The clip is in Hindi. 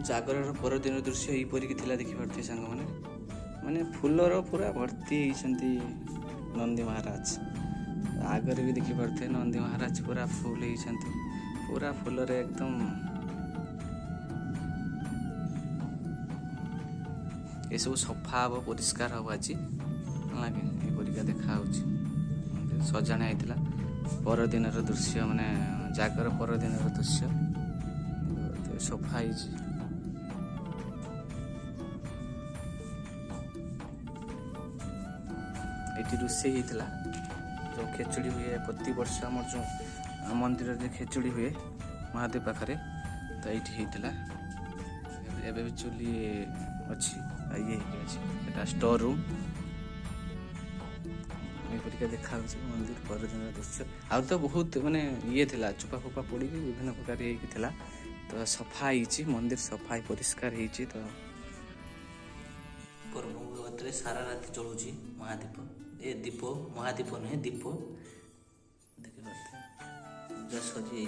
जागर परदिन दृश्य यहीपरिक देखिपे सांग मैंने माने फूलर पूरा भर्ती होती नंदी महाराज आगर भी देखिपे नंदी महाराज पूरा फुल होती पूरा फूल एकदम ये सब सफा हम परिष्कार हम आज लगे देखा सजाणा होता परदिन दृश्य माने जागर परदिन दृश्य सफा ये रोषे होता जो खेचुड़ी हुए प्रति वर्ष आम जो मंदिर में खेचुड़ी हुए महादेव पाखे तो ये होता एवं भी चुली अच्छी ये स्टोर रूम ये देखा मंदिर परदिन दृश्य आ तो बहुत माने ये थिला चुपा फुपा पड़ी विभिन्न प्रकार ये तो सफा ही मंदिर सफा परिष्कार होती तो पर्व सारा रात चलू महादीप ए दीप महादीप नुहे दीप देखिए सजी